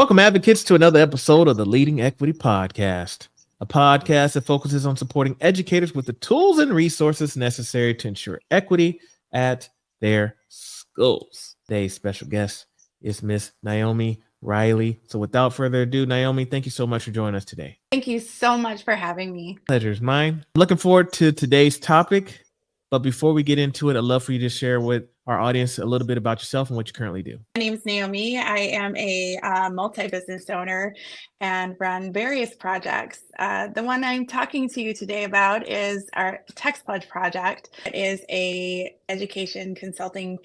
Welcome, advocates, to another episode of the Leading Equity Podcast, a podcast that focuses on supporting educators with the tools and resources necessary to ensure equity at their schools. Today's special guest is Miss Naomi Riley. So without further ado, Naomi, thank you so much for joining us today. Thank you so much for having me. Pleasure is mine. Looking forward to today's topic. But before we get into it, I'd love for you to share with our audience a little bit about yourself and what you currently do. My name is Naomi. I am a multi-business owner and run various projects. The one I'm talking to you today about is our Text Pledge project. It is a education consulting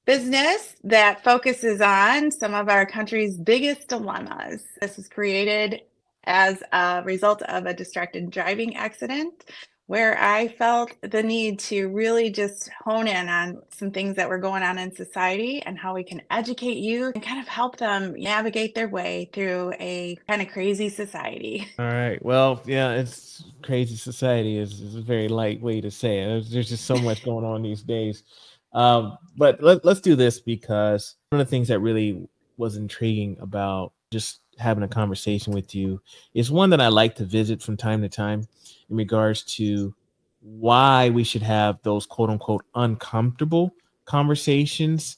business that focuses on some of our country's biggest dilemmas. This was created as a result of a distracted driving accident, where I felt the need to really just hone in on some things that were going on in society and how we can educate youth and kind of help them navigate their way through a kind of crazy society. All right. Well, yeah, it's crazy society is a very light way to say it. There's just so much going on these days. But let's do this, because one of the things that really was intriguing about just having a conversation with you is one that I like to visit from time to time in regards to why we should have those quote unquote uncomfortable conversations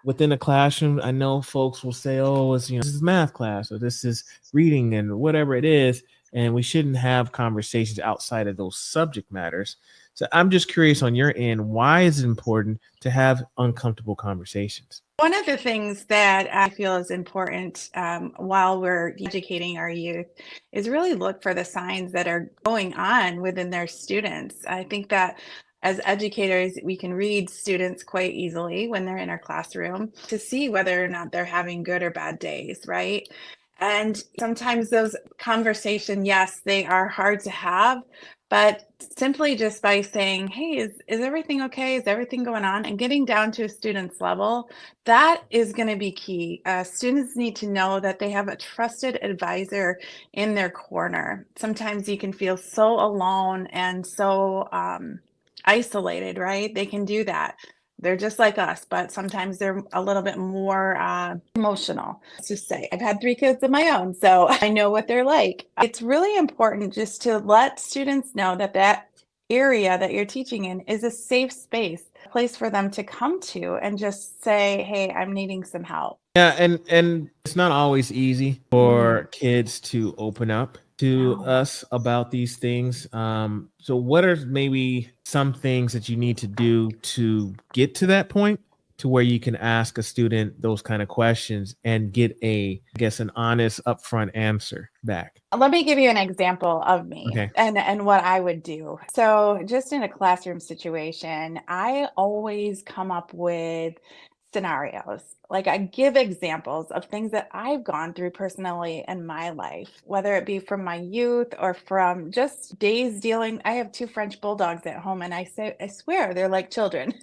within a classroom. I know folks will say, oh, it's, this is math class or this is reading and whatever it is, and we shouldn't have conversations outside of those subject matters. So I'm just curious on your end, why is it important to have uncomfortable conversations? One of the things that I feel is important while we're educating our youth is really look for the signs that are going on within their students. I think that as educators, we can read students quite easily when they're in our classroom to see whether or not they're having good or bad days, right? And sometimes those conversations, yes, they are hard to have, but simply just by saying, hey, is everything okay? Is everything going on? And getting down to a student's level, that is going to be key. Students need to know that they have a trusted advisor in their corner. Sometimes you can feel so alone and so isolated, right? They can do that. They're just like us, but sometimes they're a little bit more emotional. Let's just say I've had 3 kids of my own, so I know what they're like. It's really important just to let students know that that area that you're teaching in is a safe space, a place for them to come to and just say, hey, I'm needing some help. Yeah, and it's not always easy for kids to open up to us about these things. So what are maybe some things that you need to do to get to that point to where you can ask a student those kind of questions and get an honest, upfront answer back? Let me give you an example of me. Okay. And what I would do. So just in a classroom situation, I always come up with scenarios. Like I give examples of things that I've gone through personally in my life, whether it be from my youth or from just days dealing. I have 2 French bulldogs at home, and I swear they're like children.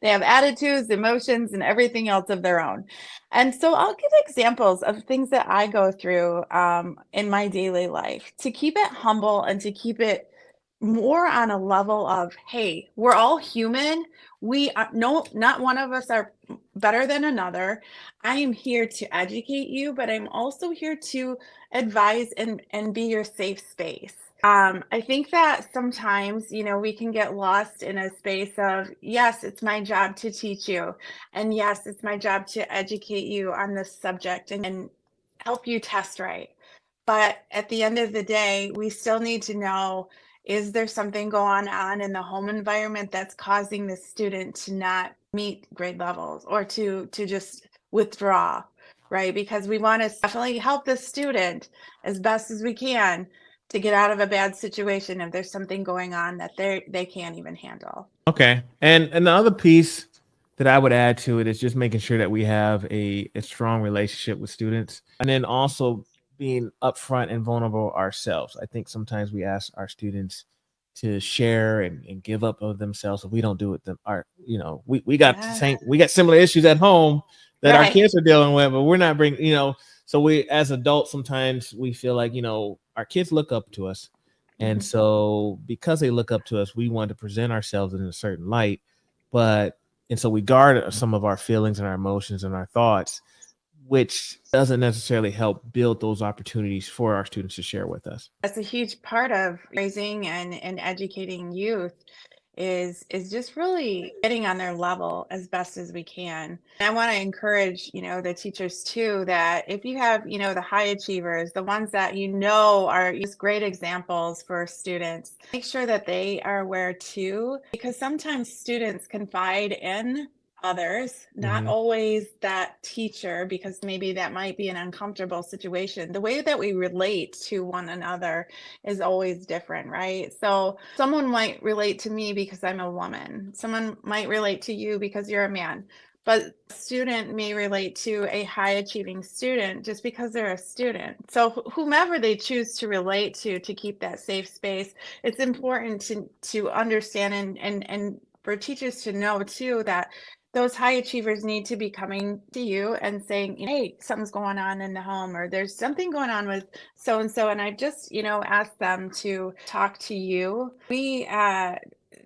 They have attitudes, emotions, and everything else of their own. And so I'll give examples of things that I go through in my daily life to keep it humble and to keep it more on a level of, hey, we're all human. We are no, not one of us are better than another. I am here to educate you, but I'm also here to advise and be your safe space. I think that sometimes, we can get lost in a space of, yes, it's my job to teach you. And yes, it's my job to educate you on this subject and help you test right. But at the end of the day, we still need to know, is there something going on in the home environment that's causing the student to not meet grade levels or to just withdraw, right? Because we want to definitely help the student as best as we can to get out of a bad situation if there's something going on that they can't even handle. Okay. And the other piece that I would add to it is just making sure that we have a strong relationship with students, and then also being upfront and vulnerable ourselves. I think sometimes we ask our students to share and give up of themselves. If we don't do it, then we got the same, we got similar issues at home that our kids are dealing with, but we're not bringing, so we, as adults, sometimes we feel like, our kids look up to us. And so because they look up to us, we want to present ourselves in a certain light, and so we guard some of our feelings and our emotions and our thoughts. which doesn't necessarily help build those opportunities for our students to share with us. That's a huge part of raising and educating youth is just really getting on their level as best as we can. And I want to encourage, the teachers too, that if you have, the high achievers, the ones that are just great examples for students, make sure that they are aware too, because sometimes students confide in others, not Mhm. always that teacher, because maybe that might be an uncomfortable situation. The way that we relate to one another is always different, right? So someone might relate to me because I'm a woman. Someone might relate to you because you're a man. But a student may relate to a high achieving student just because they're a student. So whomever they choose to relate to keep that safe space, it's important to understand and for teachers to know too that those high achievers need to be coming to you and saying, hey, something's going on in the home, or there's something going on with so and so. And I just, asked them to talk to you. We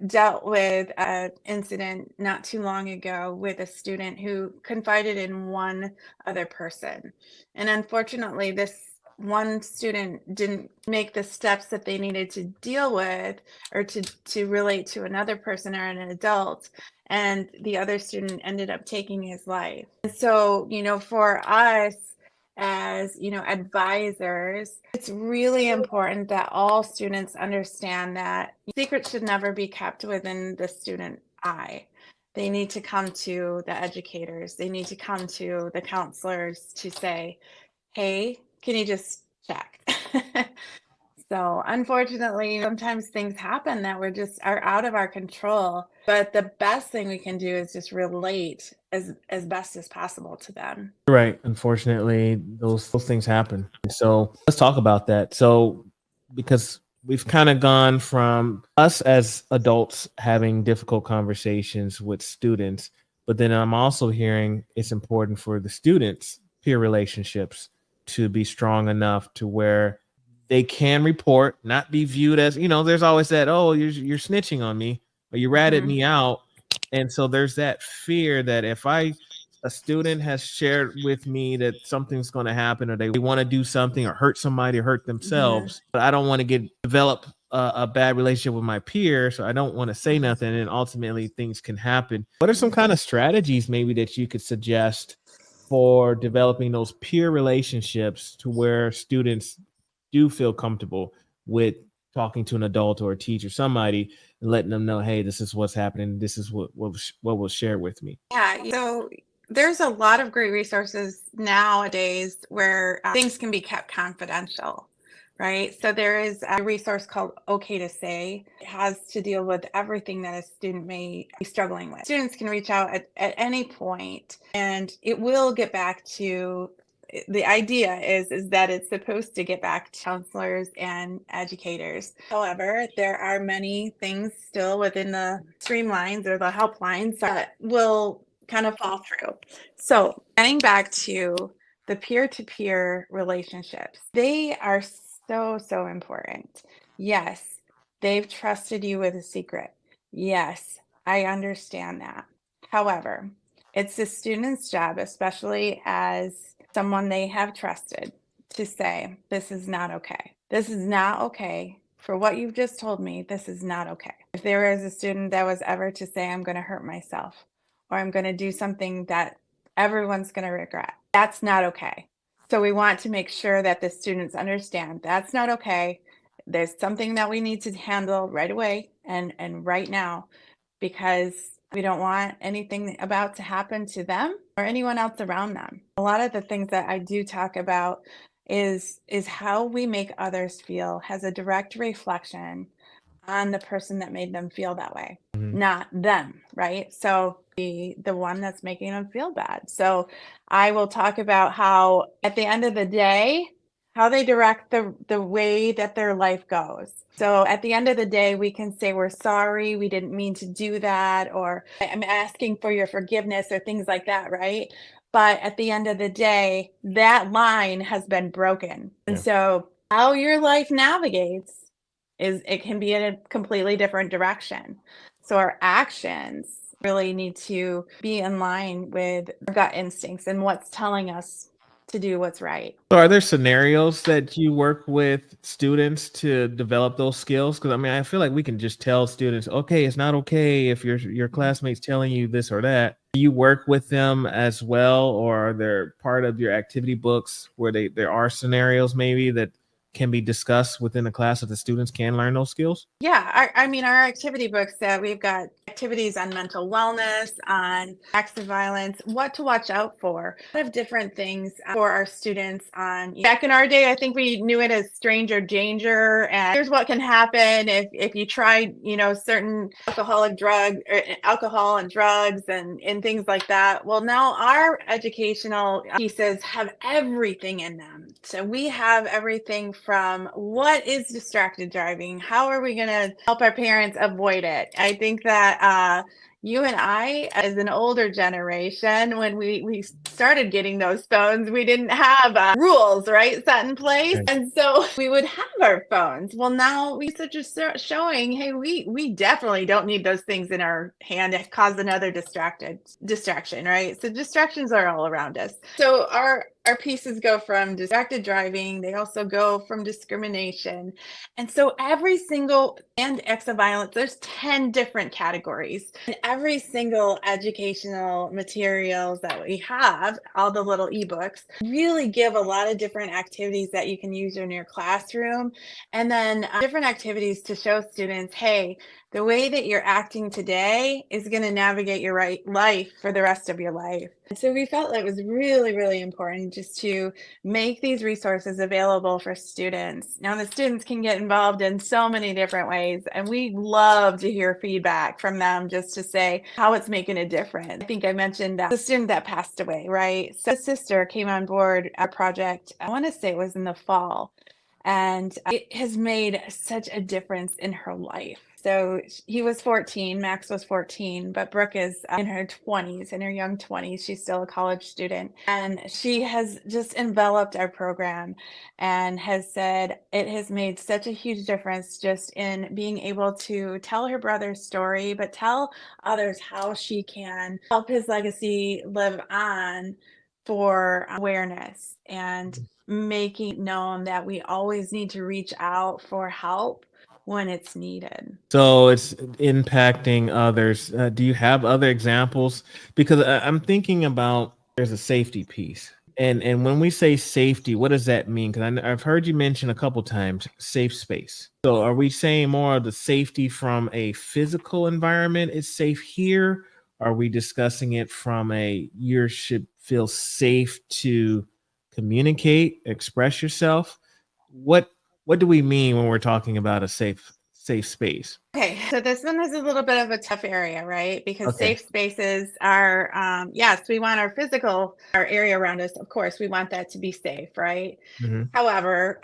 dealt with an incident not too long ago with a student who confided in one other person. And unfortunately, this one student didn't make the steps that they needed to deal with or to relate to another person or an adult, and the other student ended up taking his life. And so, for us as, advisors, it's really important that all students understand that secrets should never be kept within the student eye. They need to come to the educators. They need to come to the counselors to say, hey, can you just check? So unfortunately, sometimes things happen that are out of our control. But the best thing we can do is just relate as best as possible to them. Right. Unfortunately, those things happen. So let's talk about that. So because we've kind of gone from us as adults having difficult conversations with students, but then I'm also hearing it's important for the students' peer relationships to be strong enough to where they can report, not be viewed as, there's always that, oh, you're snitching on me or you ratted Mhm. me out. And so there's that fear that if a student has shared with me that something's going to happen or they want to do something or hurt somebody or hurt Mhm. themselves, but I don't want to develop a bad relationship with my peer, so I don't want to say Mhm. nothing, and ultimately things can happen. What are some kind of strategies maybe that you could suggest for developing those peer relationships to where students do feel comfortable with talking to an adult or a teacher, somebody, and letting them know, hey, this is what's happening, this is what was shared with me? Yeah, so there's a lot of great resources nowadays where things can be kept confidential, right? So there is a resource called Okay to Say. It has to deal with everything that a student may be struggling with. Students can reach out at any point and it will get back to the idea is that it's supposed to get back to counselors and educators. However, there are many things still within the streamlines or the helplines that will kind of fall through. So, getting back to the peer-to-peer relationships, they are so important. Yes, they've trusted you with a secret. Yes, I understand that. However, it's the student's job, especially as someone they have trusted, to say, this is not okay. This is not okay. For what you've just told me, this is not okay. If there is a student that was ever to say, I'm going to hurt myself, or I'm going to do something that everyone's going to regret, that's not okay. So we want to make sure that the students understand that's not okay. There's something that we need to handle right away and right now, because we don't want anything about to happen to them or anyone else around them. A lot of the things that I do talk about is how we make others feel has a direct reflection on the person that made them feel that way, Mhm. not them, right? So the one that's making them feel bad. So I will talk about how at the end of the day, how they direct the way that their life goes. So at the end of the day, we can say we're sorry, we didn't mean to do that, or I'm asking for your forgiveness or things like that, right? But at the end of the day, that line has been broken. And Yeah. so how your life navigates is it can be in a completely different direction. So our actions really need to be in line with our gut instincts and what's telling us to do what's right. So are there scenarios that you work with students to develop those skills? Because I mean, I feel like we can just tell students, okay, it's not okay if your classmate's telling you this or that. Do you work with them as well, or are there part of your activity books where there are scenarios maybe that can be discussed within the class that the students can learn those skills? Yeah, I mean, our activity books, we've got activities on mental wellness, on acts of violence, what to watch out for, a lot of different things for our students. On back in our day, I think we knew it as stranger danger, and here's what can happen if you try, certain alcohol and drugs and things like that. Well, now our educational pieces have everything in them. So we have everything from what is distracted driving, how are we going to help our parents avoid it. I think that you and I, as an older generation, when we started getting those phones, we didn't have rules, right, set in place. Right. And so we would have our phones. Well, now we such a showing, hey, we definitely don't need those things in our hand to cause another distraction, right? So distractions are all around us. So our pieces go from distracted driving. They also go from discrimination. And so every single acts of violence, there's 10 different categories. And every single educational materials that we have, all the little ebooks, really give a lot of different activities that you can use in your classroom. And then different activities to show students, hey, the way that you're acting today is going to navigate your life for the rest of your life. And so we felt it was really, really important just to make these resources available for students. Now, the students can get involved in so many different ways, and we love to hear feedback from them just to say how it's making a difference. I think I mentioned the student that passed away, right? So his sister came on board a project, I want to say it was in the fall, and it has made such a difference in her life. So he was 14, Max was 14, but Brooke is in her 20s, in her young 20s. She's still a college student. And she has just enveloped our program and has said it has made such a huge difference just in being able to tell her brother's story, but tell others how she can help his legacy live on for awareness and making known that we always need to reach out for help when it's needed. So it's impacting others. Do you have other examples? Because I'm thinking about there's a safety piece, and when we say safety, what does that mean? Because I've heard you mention a couple times safe space. So are we saying more of the safety from a physical environment is safe here? Are we discussing it from a you should feel safe to communicate, express yourself? What what do we mean when we're talking about a safe space? Okay, so this one is a little bit of a tough area, right? Because Okay. safe spaces are, yes, we want our area around us, of course, we want that to be safe, right? Mhm. However,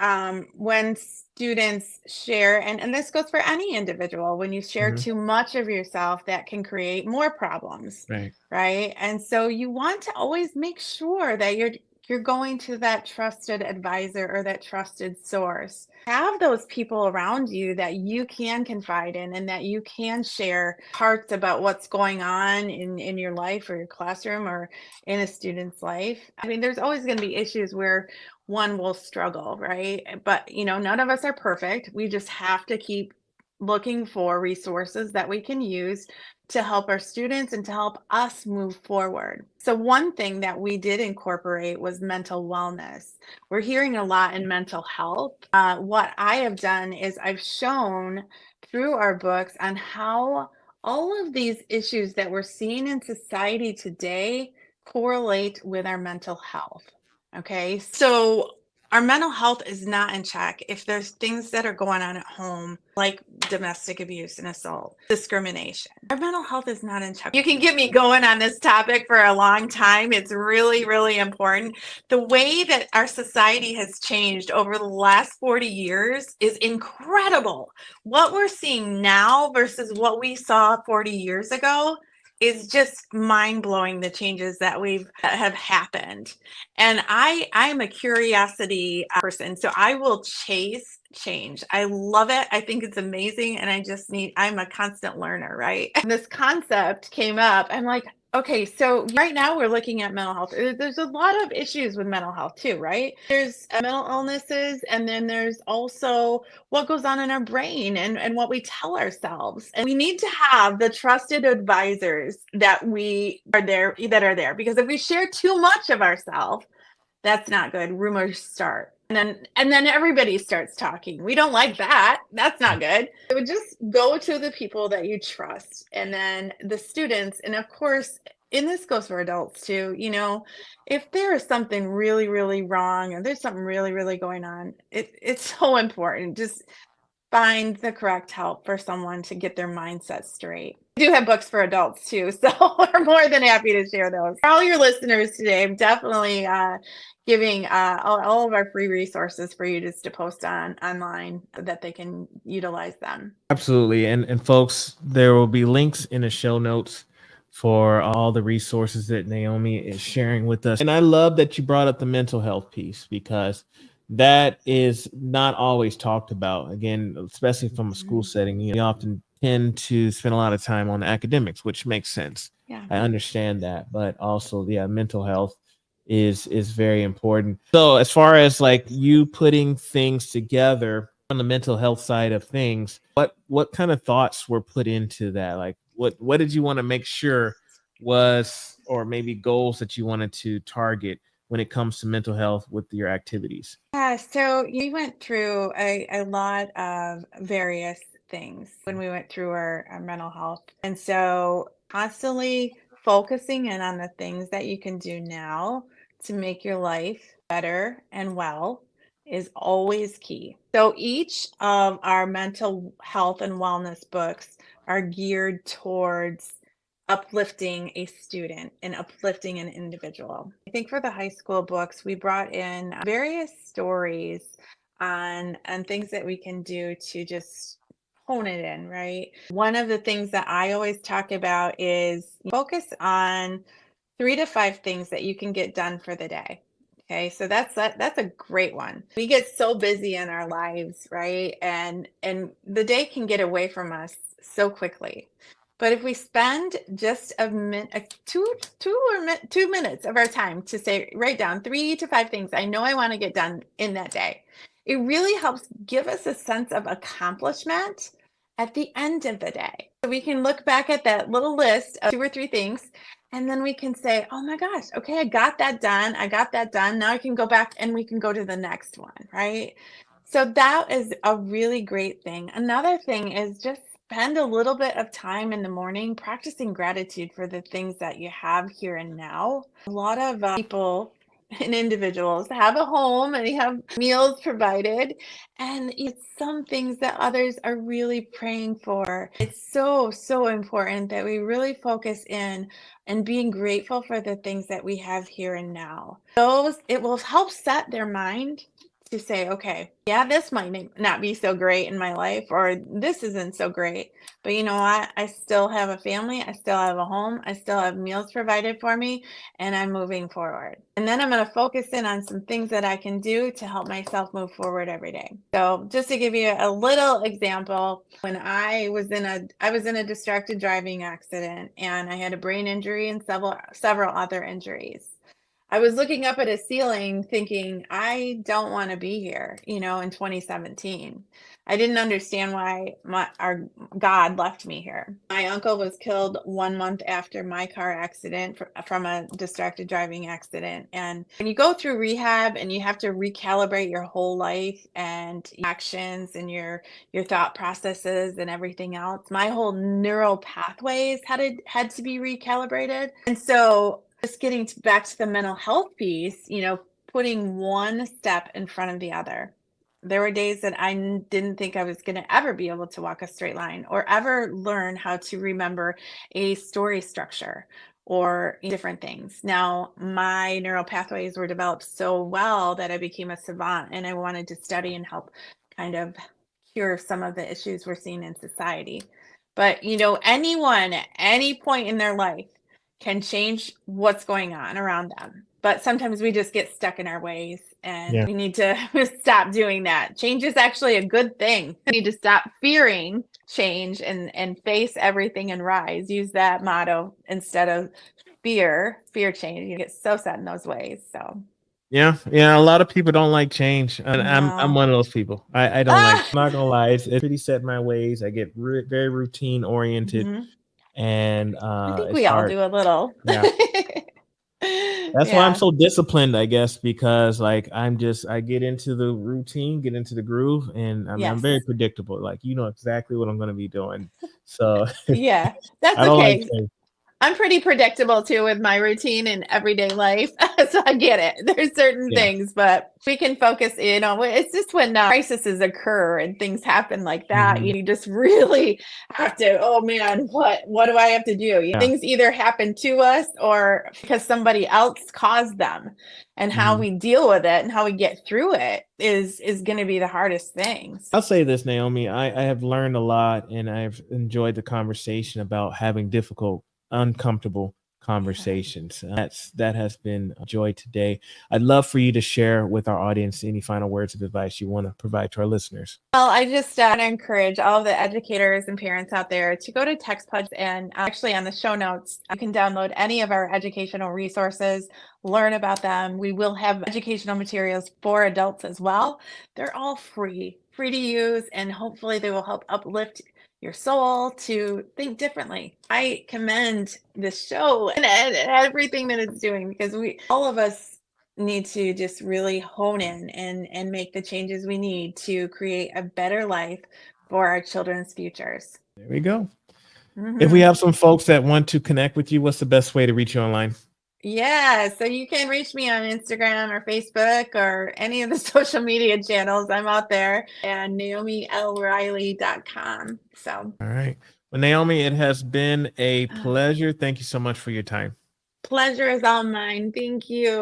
when students share, and this goes for any individual, when you share Mhm. too much of yourself, that can create more problems, Right. right? And so you want to always make sure that you're going to that trusted advisor or that trusted source. Have those people around you that you can confide in and that you can share parts about what's going on in your life or your classroom or in a student's life. I mean, there's always going to be issues where one will struggle, right? But, none of us are perfect. We just have to keep looking for resources that we can use to help our students and to help us move forward. So, one thing that we did incorporate was mental wellness. We're hearing a lot in mental health. What I have done is I've shown through our books on how all of these issues that we're seeing in society today correlate with our mental health. Okay, so our mental health is not in check if there's things that are going on at home, like domestic abuse and assault, discrimination. Our mental health is not in check. You can get me going on this topic for a long time. It's really, really important. The way that our society has changed over the last 40 years is incredible. What we're seeing now versus what we saw 40 years ago is just mind-blowing, the changes that have happened. And I'm a curiosity person, so I will chase change. I love it. I think it's amazing, and I'm a constant learner, right? And this concept came up. I'm like, Okay, so right now we're looking at mental health. There's a lot of issues with mental health too, right? There's mental illnesses, and then there's also what goes on in our brain and what we tell ourselves. And we need to have the trusted advisors that are there, because if we share too much of ourselves, that's not good. Rumors start. And then everybody starts talking. We don't like that. That's not good. So just go to the people that you trust, and then the students. And of course, and this goes for adults too, if there is something really, really wrong, or there's something really, really going on, it's so important. Just find the correct help for someone to get their mindset straight. We do have books for adults too, so we're more than happy to share those. For all your listeners today, I'm definitely giving all of our free resources for you just to post online that they can utilize them. Absolutely. And folks, there will be links in the show notes for all the resources that Naomi is sharing with us. And I love that you brought up the mental health piece, because that is not always talked about. Again, especially from a school setting, you often tend to spend a lot of time on academics, which makes sense. Yeah. I understand that, but also, yeah, mental health is very important. So as far as like you putting things together on the mental health side of things, what kind of thoughts were put into that? Like what did you want to make sure was, or maybe goals that you wanted to target when it comes to mental health with your activities? Yeah, so we went through a lot of various things when we went through our mental health. And so constantly focusing in on the things that you can do now to make your life better and well is always key. So each of our mental health and wellness books are geared towards uplifting a student and uplifting an individual. I think for the high school books, we brought in various stories on things that we can do to just hone it in, right? One of the things that I always talk about is focus on 3 to 5 things that you can get done for the day. Okay, so that's a great one. We get so busy in our lives, right? And the day can get away from us so quickly. But if we spend just a minute, 2 minutes of our time to say, write down 3 to 5 things I know I want to get done in that day, it really helps give us a sense of accomplishment at the end of the day. So we can look back at that little list of 2 or 3 things, and then we can say, oh my gosh, okay, I got that done. I got that done. Now I can go back and we can go to the next one, right? So that is a really great thing. Another thing is just spend a little bit of time in the morning practicing gratitude for the things that you have here and now. A lot of people and individuals have a home and they have meals provided, and it's some things that others are really praying for. It's so, so important that we really focus in and being grateful for the things that we have here and now. It will help set their mind to say, okay, yeah, this might not be so great in my life, or this isn't so great, but you know what? I still have a family, I still have a home, I still have meals provided for me, and I'm moving forward. And then I'm going to focus in on some things that I can do to help myself move forward every day. So just to give you a little example, when I was in a distracted driving accident, and I had a brain injury and several other injuries. I was looking up at a ceiling thinking, I don't want to be here, in 2017. I didn't understand why our God left me here. My uncle was killed 1 month after my car accident from a distracted driving accident. And when you go through rehab and you have to recalibrate your whole life and actions and your thought processes and everything else, my whole neural pathways had to be recalibrated. And so just getting back to the mental health piece, putting one step in front of the other. There were days that I didn't think I was going to ever be able to walk a straight line or ever learn how to remember a story structure or different things. Now, my neural pathways were developed so well that I became a savant, and I wanted to study and help kind of cure some of the issues we're seeing in society. But, anyone at any point in their life can change what's going on around them. But sometimes we just get stuck in our ways, and we need to stop doing that. Change is actually a good thing. We need to stop fearing change and face everything and rise. Use that motto instead of fear change. You get so set in those ways. So Yeah, a lot of people don't like change, and I'm no. one of those people. I don't like. Ah! I'm not gonna lie. It's pretty set in my ways. I get very routine oriented, Mhm. and I think it's we all hard. do a little. Yeah, that's why I'm Yeah. so disciplined, I guess, because like I get into the routine, get into the groove, and I'm very Yes. predictable. Like exactly what I'm gonna be doing. So Yeah. That's I don't like okay. change. I'm pretty predictable too with my routine and everyday life. So I get it. There's certain Yeah. things, but we can focus in on it's just when crises occur and things happen like that. Mhm. You just really have to, oh man, what do I have to do? Yeah. Things either happen to us or because somebody else caused them. And how Mhm. we deal with it and how we get through it is going to be the hardest things. I'll say this, Naomi. I have learned a lot and I've enjoyed the conversation about having difficult, uncomfortable Yeah. conversations. That has been a joy today. I'd love for you to share with our audience any final words of advice you want to provide to our listeners. Well, I just want to encourage all of the educators and parents out there to go to TextPudge and actually on the show notes, you can download any of our educational resources, learn about them. We will have educational materials for adults as well. They're all free to use, and hopefully they will help uplift your soul to think differently. I commend this show and everything that it's doing because all of us need to just really hone in and make the changes we need to create a better life for our children's futures. There we go. If we Hmm. have some folks that want to connect with you, what's the best way to reach you online? Yeah, so you can reach me on Instagram or Facebook or any of the social media channels. I'm out there and naomilriley.com. So All right. Well, Naomi, it has been a pleasure. Thank you so much for your time. pleasure is all mine. Thank you.